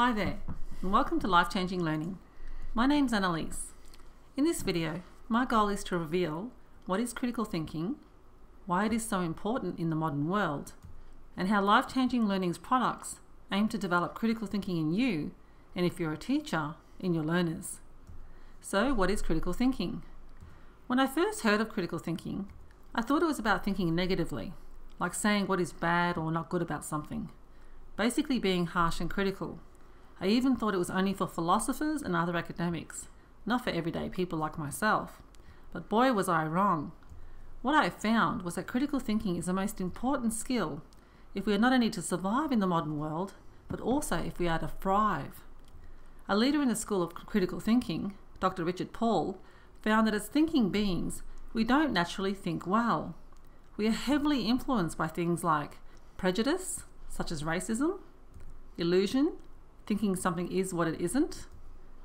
Hi there, and welcome to Life-Changing Learning. My name's Annalise. In this video, my goal is to reveal what is critical thinking, why it is so important in the modern world, and how Life-Changing Learning's products aim to develop critical thinking in you, and if you're a teacher, in your learners. So, what is critical thinking? When I first heard of critical thinking, I thought it was about thinking negatively, like saying what is bad or not good about something, basically being harsh and critical. I even thought it was only for philosophers and other academics, not for everyday people like myself. But boy was I wrong. What I found was that critical thinking is the most important skill if we are not only to survive in the modern world, but also if we are to thrive. A leader in the School of Critical Thinking, Dr. Richard Paul, found that as thinking beings, we don't naturally think well. We are heavily influenced by things like prejudice, such as racism, illusion, thinking something is what it isn't,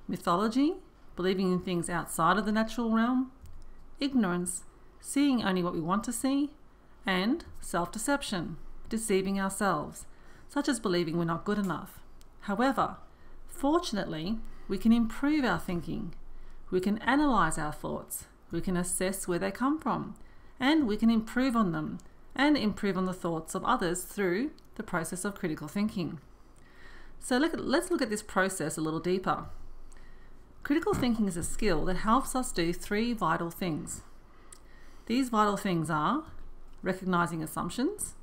mythology, believing in things outside of the natural realm, ignorance, seeing only what we want to see, and self-deception, deceiving ourselves, such as believing we're not good enough. However, fortunately, we can improve our thinking. We can analyze our thoughts, we can assess where they come from, and we can improve on them and improve on the thoughts of others through the process of critical thinking. So let's look at this process a little deeper. Critical thinking is a skill that helps us do three vital things. These vital things are recognizing assumptions,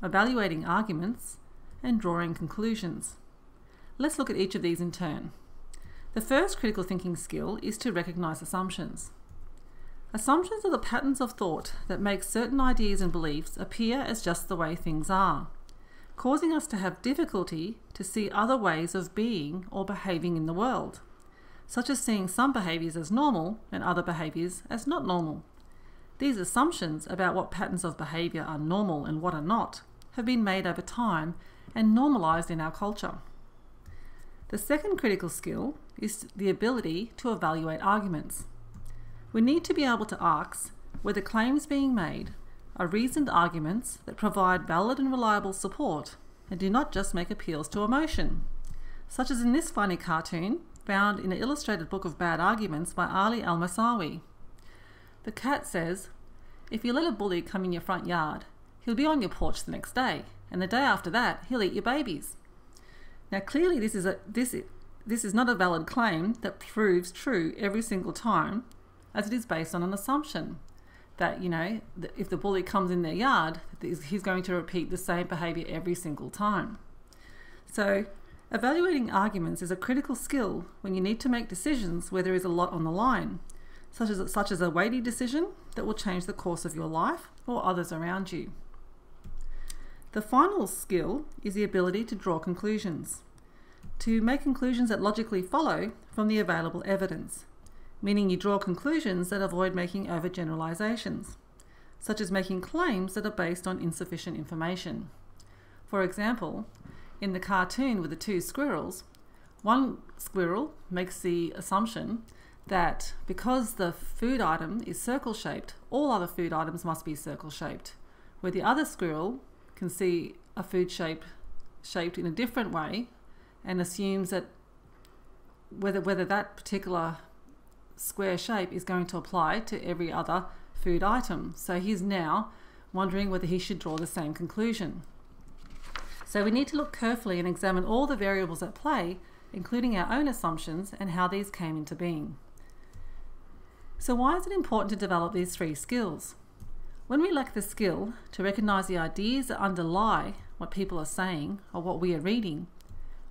evaluating arguments, and drawing conclusions. Let's look at each of these in turn. The first critical thinking skill is to recognize assumptions. Assumptions are the patterns of thought that make certain ideas and beliefs appear as just the way things are, causing us to have difficulty to see other ways of being or behaving in the world, such as seeing some behaviors as normal and other behaviors as not normal. These assumptions about what patterns of behavior are normal and what are not have been made over time and normalized in our culture. The second critical skill is the ability to evaluate arguments. We need to be able to ask whether claims being made are reasoned arguments that provide valid and reliable support and do not just make appeals to emotion, such as in this funny cartoon found in an illustrated book of bad arguments by Ali Al-Masawi. The cat says, if you let a bully come in your front yard, he'll be on your porch the next day, and the day after that, he'll eat your babies. Now clearly this is not a valid claim that proves true every single time, as it is based on an assumption that, if the bully comes in their yard, he's going to repeat the same behavior every single time. So, evaluating arguments is a critical skill when you need to make decisions where there is a lot on the line, such as a weighty decision that will change the course of your life or others around you. The final skill is the ability to draw conclusions, to make conclusions that logically follow from the available evidence, meaning you draw conclusions that avoid making overgeneralizations, such as making claims that are based on insufficient information. For example, in the cartoon with the two squirrels, one squirrel makes the assumption that because the food item is circle-shaped, all other food items must be circle-shaped, where the other squirrel can see a food shaped in a different way and assumes that whether that particular square shape is going to apply to every other food item. So he's now wondering whether he should draw the same conclusion. So we need to look carefully and examine all the variables at play, including our own assumptions and how these came into being. So why is it important to develop these three skills? When we lack the skill to recognize the ideas that underlie what people are saying or what we are reading,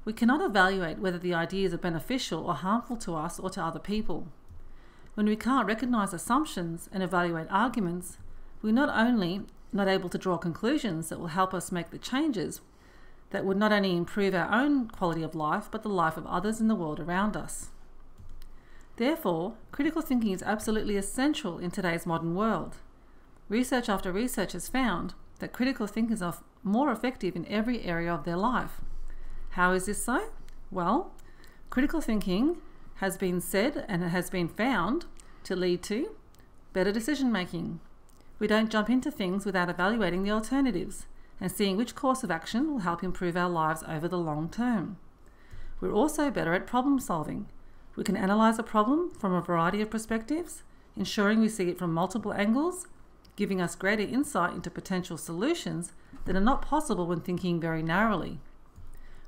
we cannot evaluate whether the ideas are beneficial or harmful to us or to other people. When we can't recognize assumptions and evaluate arguments, we're not only not able to draw conclusions that will help us make the changes that would not only improve our own quality of life, but the life of others in the world around us. Therefore, critical thinking is absolutely essential in today's modern world. Research after research has found that critical thinkers are more effective in every area of their life. How is this so? Well, critical thinking has been said and it has been found to lead to better decision making. We don't jump into things without evaluating the alternatives and seeing which course of action will help improve our lives over the long term. We're also better at problem solving. We can analyse a problem from a variety of perspectives, ensuring we see it from multiple angles, giving us greater insight into potential solutions that are not possible when thinking very narrowly.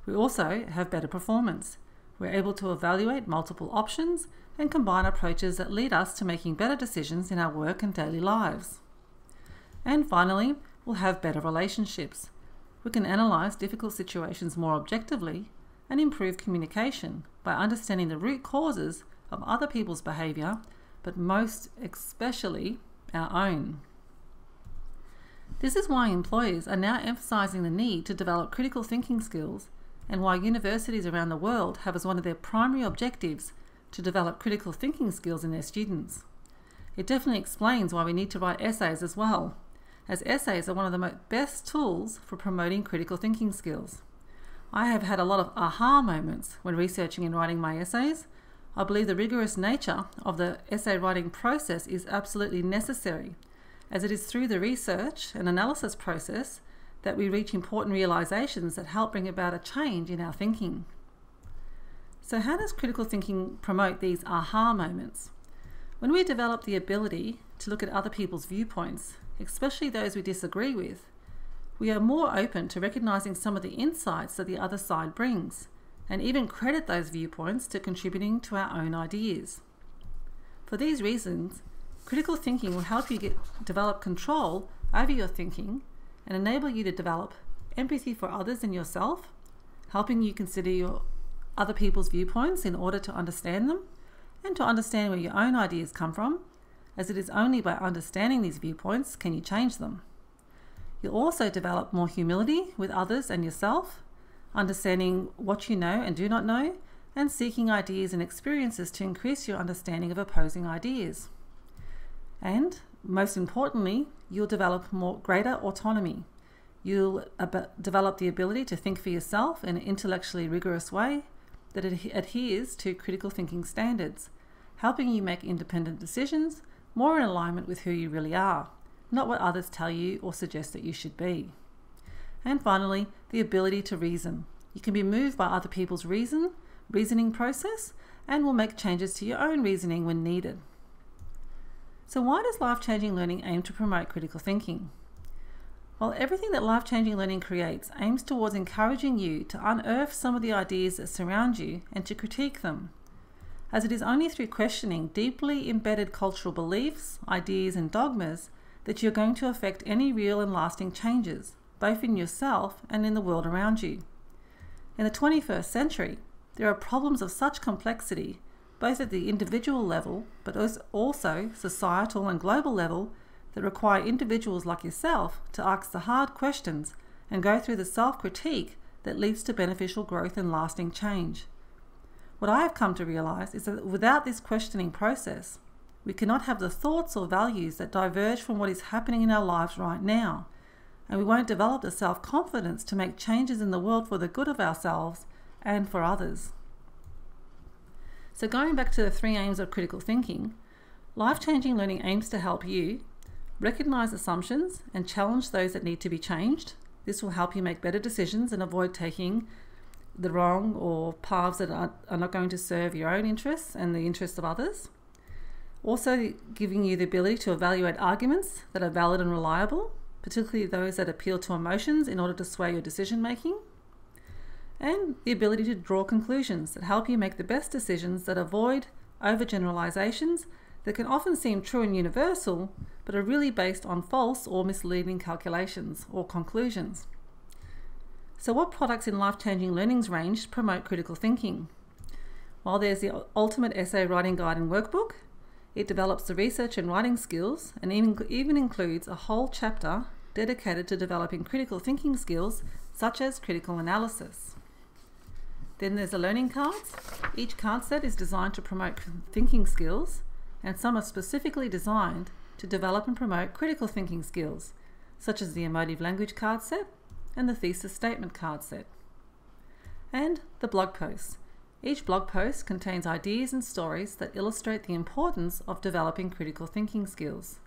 We also have better performance. We're able to evaluate multiple options and combine approaches that lead us to making better decisions in our work and daily lives. And finally, we'll have better relationships. We can analyse difficult situations more objectively and improve communication by understanding the root causes of other people's behaviour, but most especially our own. This is why employers are now emphasising the need to develop critical thinking skills, and why universities around the world have as one of their primary objectives to develop critical thinking skills in their students. It definitely explains why we need to write essays as well, as essays are one of the best tools for promoting critical thinking skills. I have had a lot of aha moments when researching and writing my essays. I believe the rigorous nature of the essay writing process is absolutely necessary, as it is through the research and analysis process that we reach important realizations that help bring about a change in our thinking. So how does critical thinking promote these aha moments? When we develop the ability to look at other people's viewpoints, especially those we disagree with, we are more open to recognizing some of the insights that the other side brings, and even credit those viewpoints to contributing to our own ideas. For these reasons, critical thinking will help you develop control over your thinking and enable you to develop empathy for others and yourself, helping you consider your other people's viewpoints in order to understand them and to understand where your own ideas come from, as it is only by understanding these viewpoints can you change them. You'll also develop more humility with others and yourself, understanding what you know and do not know, and seeking ideas and experiences to increase your understanding of opposing ideas. And most importantly, you'll develop greater autonomy. You'll develop the ability to think for yourself in an intellectually rigorous way that adheres to critical thinking standards, helping you make independent decisions more in alignment with who you really are, not what others tell you or suggest that you should be. And finally, the ability to reason. You can be moved by other people's reasoning process and will make changes to your own reasoning when needed. So why does life-changing learning aim to promote critical thinking? Well, everything that life-changing learning creates aims towards encouraging you to unearth some of the ideas that surround you and to critique them, as it is only through questioning deeply embedded cultural beliefs, ideas and dogmas that you're going to affect any real and lasting changes, both in yourself and in the world around you. In the 21st century, there are problems of such complexity, both at the individual level, but also societal and global level, that require individuals like yourself to ask the hard questions and go through the self-critique that leads to beneficial growth and lasting change. What I have come to realize is that without this questioning process, we cannot have the thoughts or values that diverge from what is happening in our lives right now, and we won't develop the self-confidence to make changes in the world for the good of ourselves and for others. So going back to the 3 aims of critical thinking, life-changing learning aims to help you recognize assumptions and challenge those that need to be changed. This will help you make better decisions and avoid taking the wrong or paths that are not going to serve your own interests and the interests of others. Also giving you the ability to evaluate arguments that are valid and reliable, particularly those that appeal to emotions in order to sway your decision making. And the ability to draw conclusions that help you make the best decisions that avoid overgeneralizations that can often seem true and universal, but are really based on false or misleading calculations or conclusions. So what products in Life-Changing Learning's range promote critical thinking? While there's the Ultimate Essay Writing Guide and Workbook, it develops the research and writing skills and even includes a whole chapter dedicated to developing critical thinking skills such as critical analysis. Then there's the learning cards. Each card set is designed to promote thinking skills, and some are specifically designed to develop and promote critical thinking skills, such as the emotive language card set and the thesis statement card set. And the blog posts. Each blog post contains ideas and stories that illustrate the importance of developing critical thinking skills.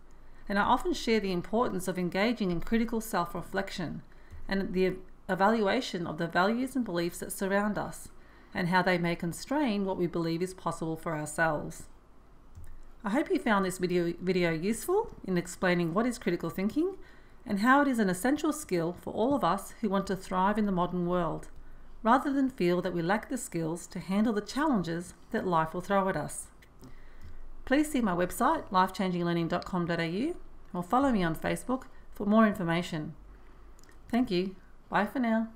And I often share the importance of engaging in critical self-reflection and the evaluation of the values and beliefs that surround us, and how they may constrain what we believe is possible for ourselves. I hope you found this video useful in explaining what is critical thinking and how it is an essential skill for all of us who want to thrive in the modern world, rather than feel that we lack the skills to handle the challenges that life will throw at us. Please see my website, lifechanginglearning.com.au, or follow me on Facebook for more information. Thank you. Bye for now.